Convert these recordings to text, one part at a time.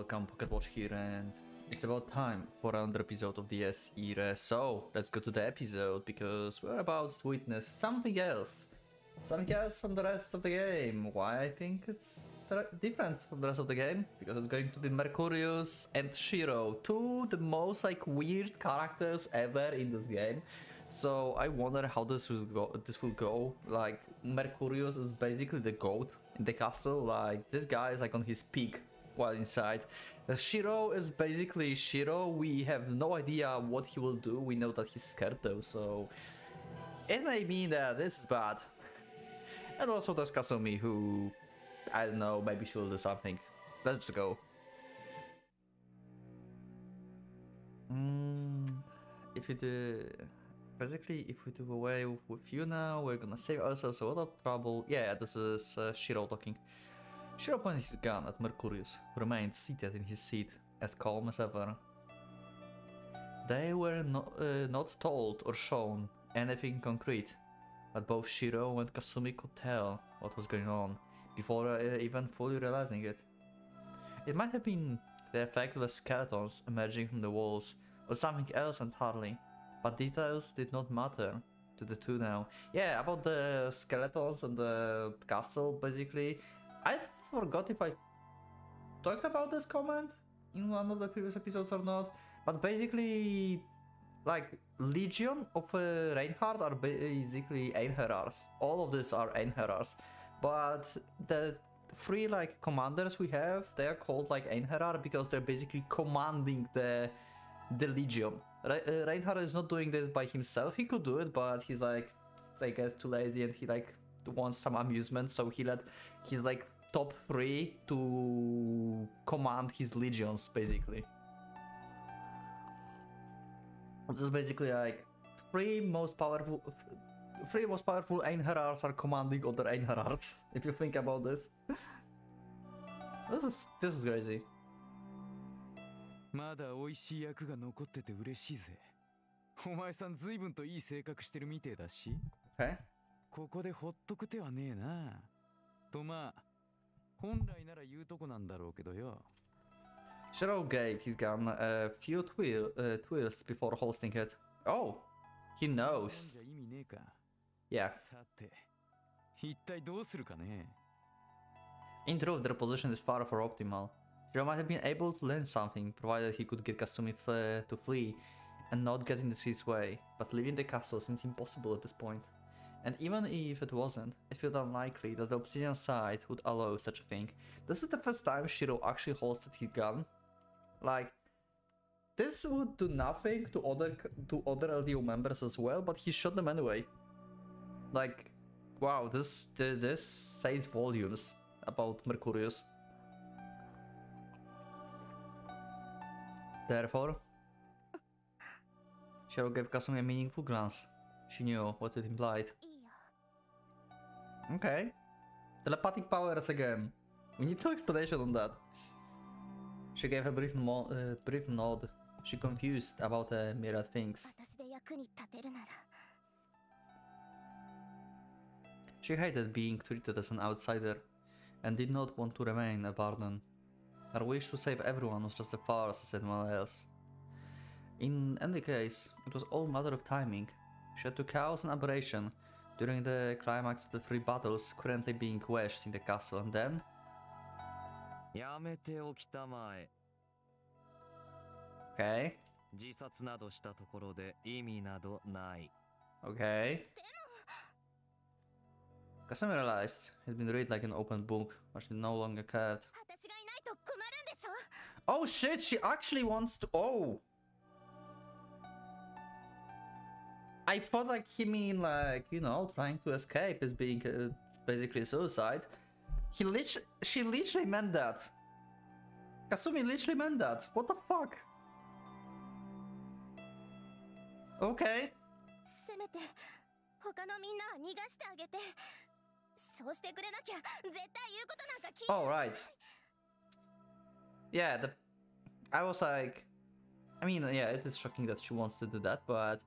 welcome, PocketWatch here, and it's about time for another episode of the irae. So let's go to the episode because we're about to witness something else from the rest of the game. Why I think it's different from the rest of the game? Because it's going to be Mercurius and Shiro, two the most like weird characters ever in this game. So I wonder how this will go. Like Mercurius is basically the goat in the castle. Like this guy is like on his peak while inside. Shiro is basically Shiro. We have no idea what he will do. We know that he's scared though, so it may mean that this is bad. And also there's Kasumi, who I don't know, maybe she will do something. Let's go. If you do. Basically, if we do away with you now, we're gonna save ourselves a lot of trouble. Yeah, this is Shiro talking. Shiro pointed his gun at Mercurius, who remained seated in his seat, as calm as ever. They were not told or shown anything concrete, but both Shiro and Kasumi could tell what was going on, before even fully realizing it. It might have been the effect of the skeletons emerging from the walls, or something else entirely. But details did not matter to the two now. Yeah, about the skeletons and the castle, basically. I forgot if I talked about this comment in one of the previous episodes or not. But basically, like, Legion of Reinhardt are basically Einherjars. All of these are Einherjars. But the three, like, commanders we have, they are called, like, Einherjar because they're basically commanding the Legion. Reinhardt is not doing this by himself. He could do it, but he's like, I guess, too lazy, and he like wants some amusement, so he let his like top 3 to command his legions, basically. This is basically like three most powerful Einherjars are commanding other Einherjars. If you think about this, this is crazy. まだ美味しい役が残ってて嬉しいぜ。お前さん随分といい性格してるみてえだし。ここでほっとく手はねえな。とまあ、本来なら言うとこなんだろうけどよ。Shiro gave his gun a few twists before holding it. Oh, he knows. Yeah. さて、一体どうするかね。In truth, their position is far from optimal. Shiro might have been able to learn something, provided he could get Kasumi to flee and not get in his way, but leaving the castle seems impossible at this point. And even if it wasn't, it felt unlikely that the Obsidian side would allow such a thing. This is the first time Shiro actually holstered his gun. Like, this would do nothing to other LDO members as well, but he shot them anyway. Like, wow, this says volumes about Mercurius. Therefore, Shiro gave Kasumi a meaningful glance. She knew what it implied. Okay. Telepathic powers again. We need no explanation on that. She gave a brief nod. She confused about myriad things. She hated being treated as an outsider and did not want to remain a burden. Her wish to save everyone was just as farce as anyone else. In any case, it was all a matter of timing. She had to cause an aberration during the climax of the 3 battles currently being waged in the castle, and then... Okay. Okay. Kasumi realized he'd been read like an open book, but she no longer cared. Oh shit, she actually wants to... Oh! I thought like he mean like, you know, trying to escape as being basically suicide. She literally meant that. Kasumi literally meant that. What the fuck? Okay. Oh, right. Yeah, I was like... I mean, yeah, it is shocking that she wants to do that, but...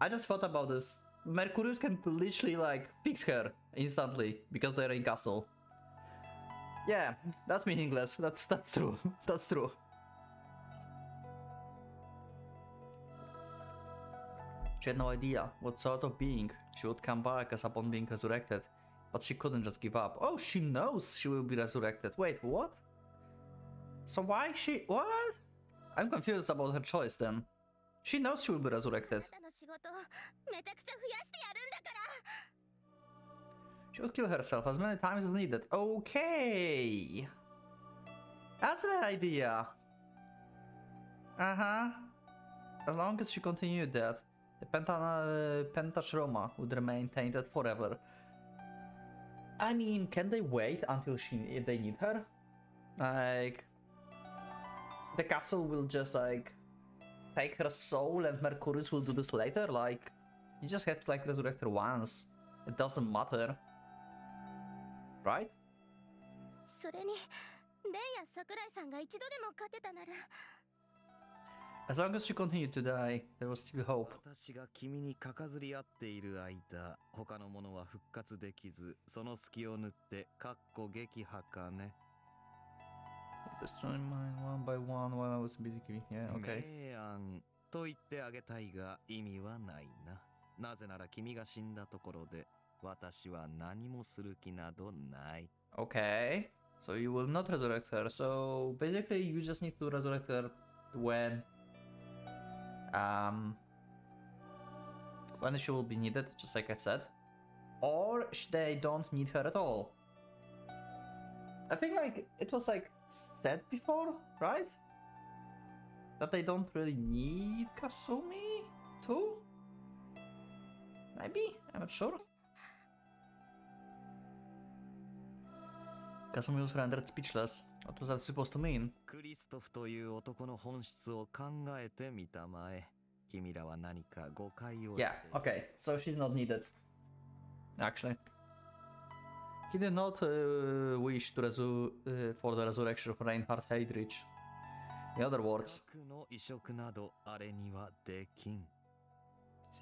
I just thought about this. Mercurius can literally, like, fix her instantly, because they're in castle. Yeah, that's meaningless. That's true. That's true. She had no idea what sort of being she would come back as upon being resurrected, but she couldn't just give up. Oh, she knows she will be resurrected. Wait, what? So why she... What? I'm confused about her choice then. She knows she will be resurrected. She would kill herself as many times as needed. Okay! That's the idea! Uh-huh. As long as she continued that, the Pentatroma would remain tainted forever. I mean, can they wait until if they need her? Like... The castle will just, like... take her soul and Mercurius will do this later? Like... You just have to, like, resurrect her once. It doesn't matter. Right? As long as she continued to die, there was still hope. Destroy mine one by one while I was busy killing. Yeah, okay. と言ってあげたいが意味はないな。なぜなら君が死んだところで私は何もする気などない。Okay, so you will not resurrect her. So basically, you just need to resurrect her when she will be needed, just like I said, or they don't need her at all. I think like it was like said before, right? That they don't really need Kasumi too? Maybe? I'm not sure. Kasumi was rendered speechless. What was that supposed to mean? クリストフという男の本質を考えてみたまえ。君らは何か誤解をしている。Yeah, okay, so she's not needed. Actually. He did not wish to for the resurrection of Reinhard Heydrich. In other words, he's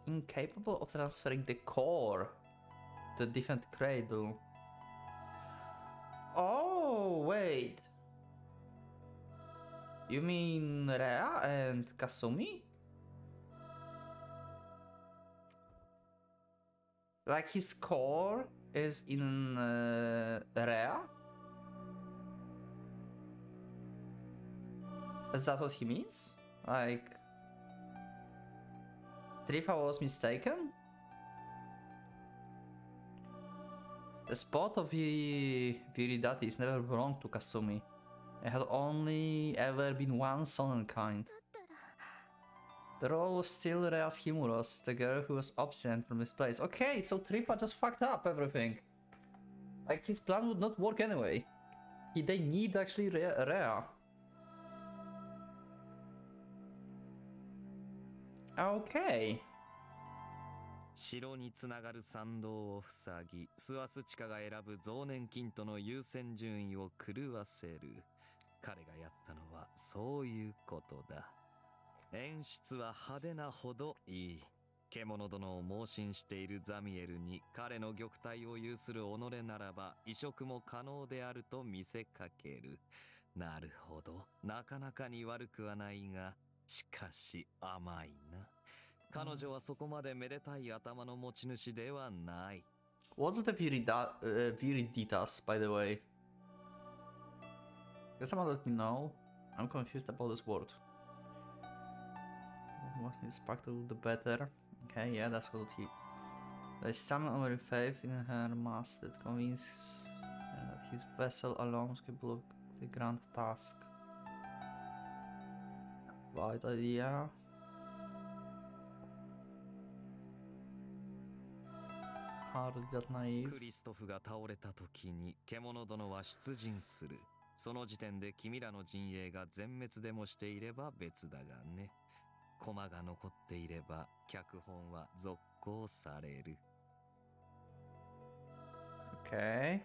incapable of transferring the core to a different cradle. Oh, wait. You mean Rea and Kasumi? Like his core is in Rea? Is that what he means? Like... Trifa was mistaken? The spot of Viridatis never belonged to Kasumi. It had only ever been one Sonnenkind. The role was still Rea's Himuros, the girl who was absent from this place. Okay, so Trifa just fucked up everything. Like, his plan would not work anyway. They need actually Rea. Okay. 城につながる参道を塞ぎ、スアスチカが選ぶ増年金との優先順位を狂わせる。彼がやったのはそういうことだ。演出は派手なほどいい。獣殿を盲信しているザミエルに彼の玉体を有する己ならば移植も可能であると見せかける。なるほど、なかなかに悪くはないが、しかし甘いな。彼女はそこまでめでたい頭の持ち主ではない。What's the Viriditas, by the way? Guess someone let me know. I'm confused about this word. What is practical, the better. Okay, yeah, that's what he... There is some over faith in her master that convinces that his vessel alone is capable of the grand task. Right idea. Hardly that naive. クリストフが倒れた時に獣殿は出陣する。その時点で君らの陣営が全滅でもしていれば別だがね。駒が残っていれば脚本は続行される。Okay.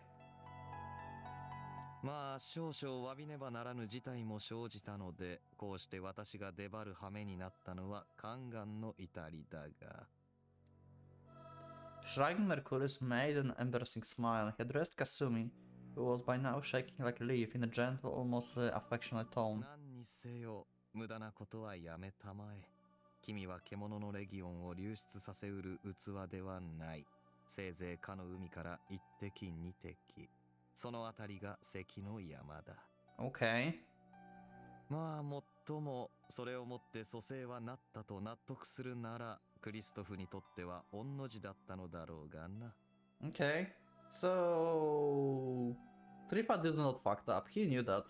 まあ少々詫びねばならぬ事態も生じたので、こうして私が出張る羽目になったのは宦官の至りだが。Striking Mercurius made an embarrassing smile. He addressed Kasumi. who was by now shaking like a leaf in a gentle, almost affectionate tone. 何にせよ無駄なことはやめたまえ。君は獣のレギオンを流出させうる器ではない。せいぜいかの海から一滴二滴。そのあたりが関の山だ。Okay. まあもっともそれをもって蘇生はなったと納得するならクリストフにとっては御の字だったのだろうがな。Okay. So Trifa did not fucked up. He knew that.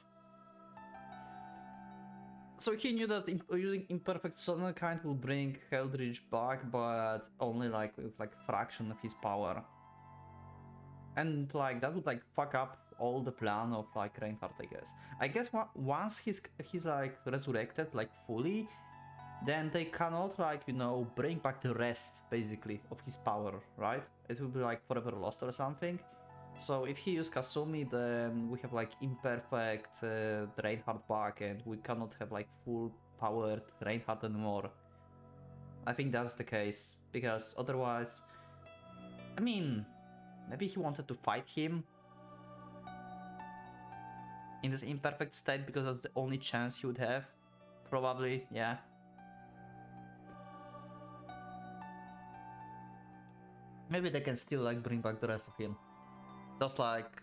So he knew that using imperfect sudden kind will bring Eldridge back, but only like with like fraction of his power. And like that would like fuck up all the plan of like Reinhardt, I guess. I guess once he's like resurrected like fully, then they cannot like, you know, bring back the rest basically of his power, right? It will be like forever lost or something. So if he used Kasumi, then we have like imperfect Reinhardt back and we cannot have like full powered Reinhardt anymore. I think that's the case, because otherwise, I mean, maybe he wanted to fight him in this imperfect state because that's the only chance he would have. Probably, yeah. Maybe they can still like bring back the rest of him. Just like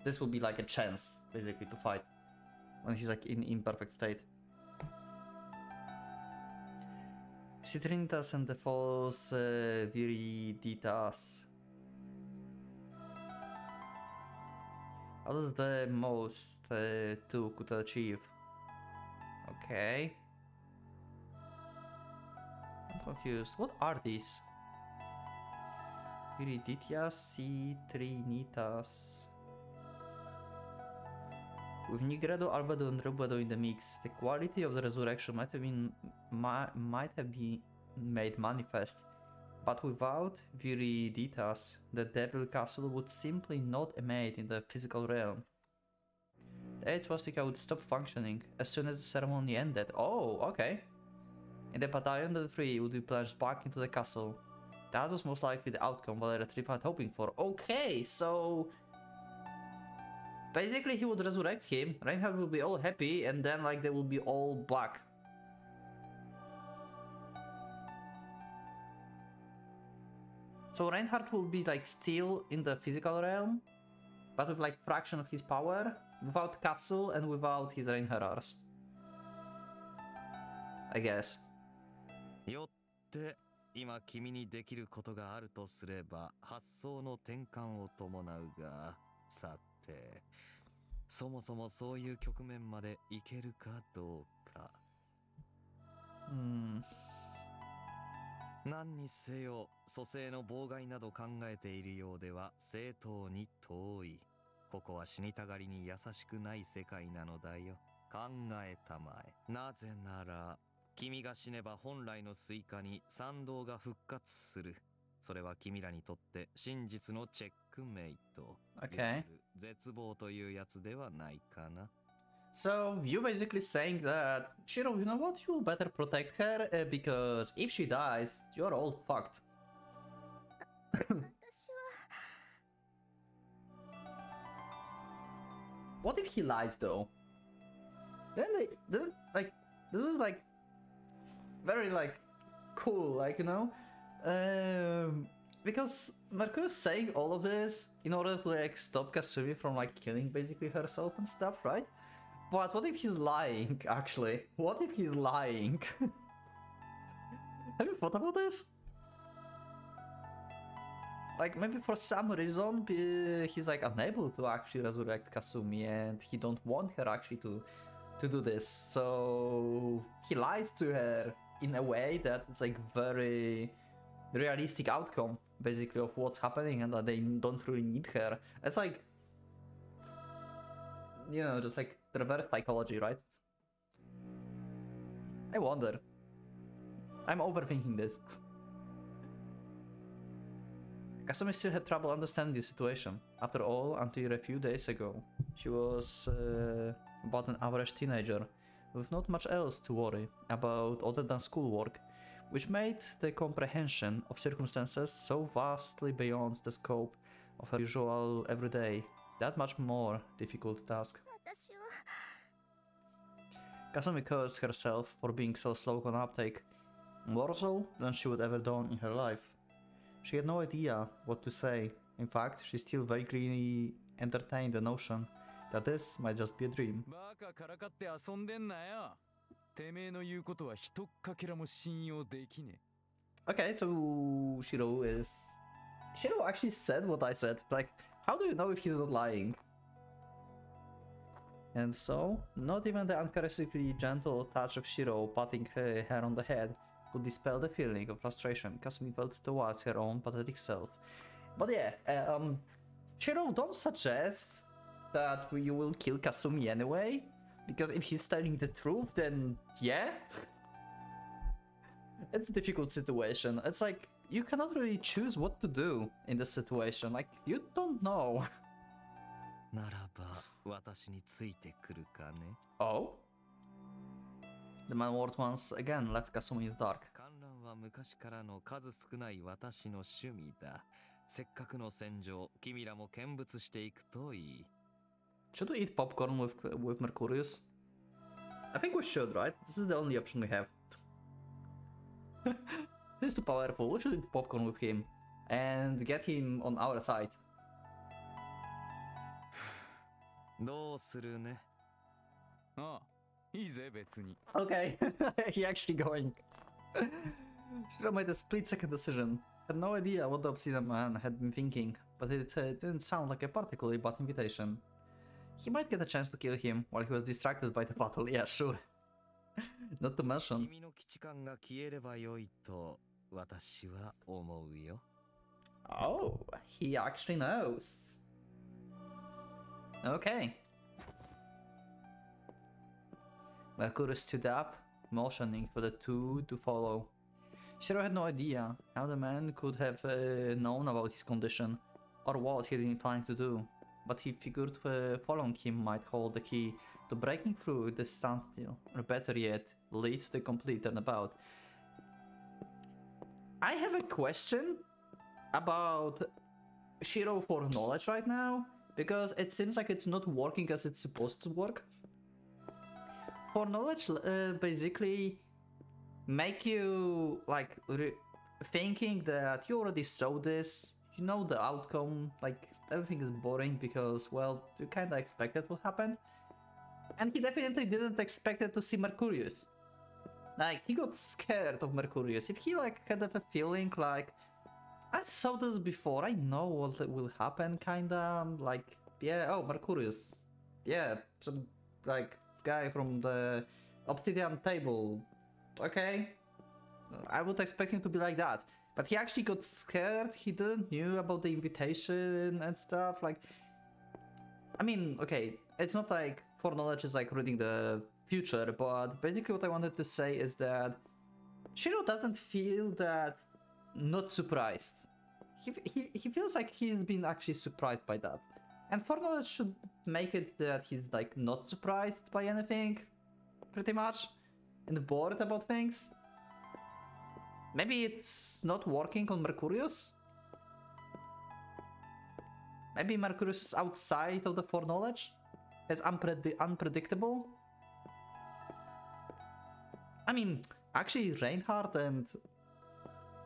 this would be like a chance basically to fight when he's like in imperfect state. Citrinitas and the false Viriditas. How does the most 2 could achieve? Okay. I'm confused. What are these? Viriditias, Citrinitas. With Nigredo, Albedo, and Rubedo in the mix, the quality of the resurrection might have been made manifest, but without Viriditas, the Devil Castle would simply not emanate in the physical realm. The 8th swastika would stop functioning as soon as the ceremony ended. Oh, okay. And the battalion of the 3 would be plunged back into the castle. That was most likely the outcome Valera Trifa had hoping for. Okay, so basically he would resurrect him, Reinhardt will be all happy, and then like they will be all black. So Reinhardt will be like still in the physical realm, but with like fraction of his power, without castle and without his Reinharars, I guess. よって今君にできることがあるとすれば発想の転換を伴うが、さてそもそもそういう局面までいけるかどうか。何にせよ蘇生の妨害など考えているようでは正当に遠い。ここは死にたがりに優しくない世界なのだよ。考えたまえ。なぜなら君が死ねば本来のスイカに賛同が復活する。それは君らにとって真実のチェックメイト。Okay. 絶望というやつではないかな。So you basically saying that, Shiro, you know what? You better protect her because if she dies, you're all fucked. What if he lies though? Then like this is like very like cool, like, you know, because Marco is saying all of this in order to like stop Kasumi from like killing basically herself and stuff, right? But what if he's lying, actually? What if he's lying? Have you thought about this? Like, maybe for some reason he's like unable to actually resurrect Kasumi and he don't want her actually to do this. So he lies to her in a way that it's like very realistic outcome basically of what's happening and that they don't really need her. It's like, you know, just like reverse psychology, right? I wonder. I'm overthinking this. Kasumi still had trouble understanding the situation. After all, until a few days ago, she was about an average teenager, with not much else to worry about other than schoolwork, which made the comprehension of circumstances so vastly beyond the scope of her usual everyday that much more difficult task. Kasumi cursed herself for being so slow on uptake, more so than she would ever done in her life. She had no idea what to say. In fact, she still vaguely entertained the notion that this might just be a dream. Okay, so Shiro actually said what I said. Like, how do you know if he's not lying? And so, not even the uncharacteristically gentle touch of Shiro patting her on the head could dispel the feeling of frustration Kasumi felt towards her own pathetic self. But yeah, Shiro, don't suggest that you will kill Kasumi anyway, because if he's telling the truth, then yeah. It's a difficult situation. It's like, you cannot really choose what to do in this situation. Like, you don't know. Oh? The man once again left Kasumi in the dark. Should we eat popcorn with Mercurius? I think we should, right? This is the only option we have. This is too powerful. We should eat popcorn with him and get him on our side. Okay, he actually going. Shiro made a split-second decision. Had no idea what the obsidian man had been thinking, but it didn't sound like a particularly bad invitation. He might get a chance to kill him while he was distracted by the battle, yeah, sure. Not to mention... Oh, he actually knows. Okay. Mercurius stood up, motioning for the two to follow. Shiro had no idea how the man could have known about his condition, or what he had planning to do, but he figured following him might hold the key to breaking through the standstill, or better yet, lead to the complete turnabout. I have a question about Shiro for knowledge right now, because it seems like it's not working as it's supposed to work. For knowledge, basically make you like thinking that you already saw this, you know the outcome, like everything is boring because, well, you kinda expected what happened. And he definitely didn't expect it to see Mercurius. Like, he got scared of Mercurius. If he like had a feeling like, I saw this before, I know what will happen, kinda, like, yeah, oh, Mercurius. Yeah, some, like, guy from the obsidian table. Okay, I would expect him to be like that. But he actually got scared, he didn't knew about the invitation and stuff, like... I mean, okay, it's not like foreknowledge is like reading the future, but basically what I wanted to say is that Shiro doesn't feel that not surprised. He feels like he's been actually surprised by that. And foreknowledge should make it that he's like not surprised by anything, pretty much, and bored about things. Maybe it's not working on Mercurius? Maybe Mercurius is outside of the foreknowledge? It's unpredictable? I mean, actually Reinhardt and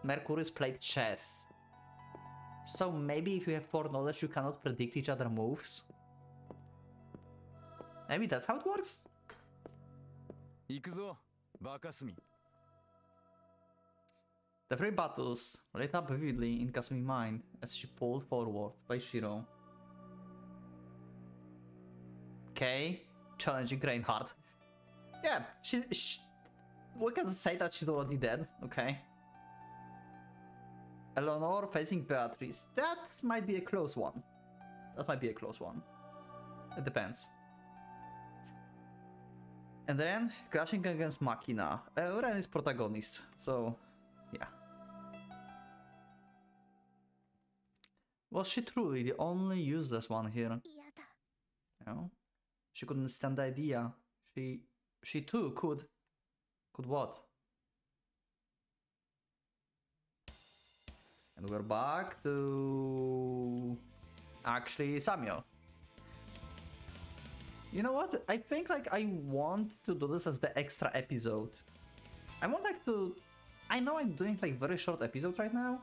Mercurius played chess. So maybe if you have foreknowledge you cannot predict each other's moves? Maybe that's how it works? The three battles lit up vividly in Kasumi's mind as she pulled forward by Shiro. Okay, challenging Reinhardt. Yeah, we can say that she's already dead, okay. Eleanor facing Beatrice, that might be a close one. That might be a close one. It depends. And then, crashing against Machina. Ren is protagonist, so yeah. Was she truly the only useless one here? No? She couldn't stand the idea. She too could. Could what? And we're back to... actually Samuel. You know what? I think like I want to do this as the extra episode. I want like to... I know I'm doing like very short episode right now,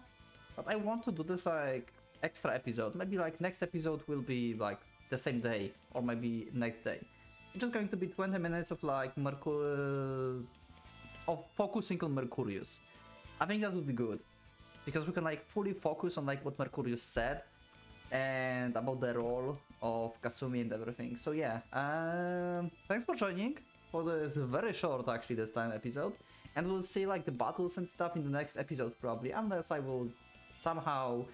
but I want to do this like extra episode. Maybe like next episode will be like the same day, or maybe next day. It's just going to be 20 minutes of like of focusing on Mercurius. I think that would be good, because we can like fully focus on like what Mercurius said and about the role of Kasumi and everything. So yeah, thanks for joining for this very short actually this time episode, and we'll see like the battles and stuff in the next episode probably, unless I will somehow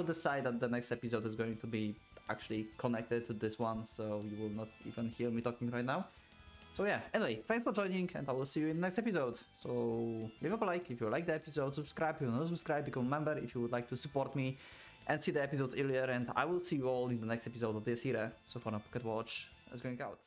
decide that the next episode is going to be actually connected to this one, so you will not even hear me talking right now. So yeah, anyway, thanks for joining, and I will see you in the next episode. So leave a like if you like the episode, subscribe if you not subscribe, become a member if you would like to support me and see the episodes earlier, and I will see you all in the next episode of this era. So for now, Pocket Watch is going out.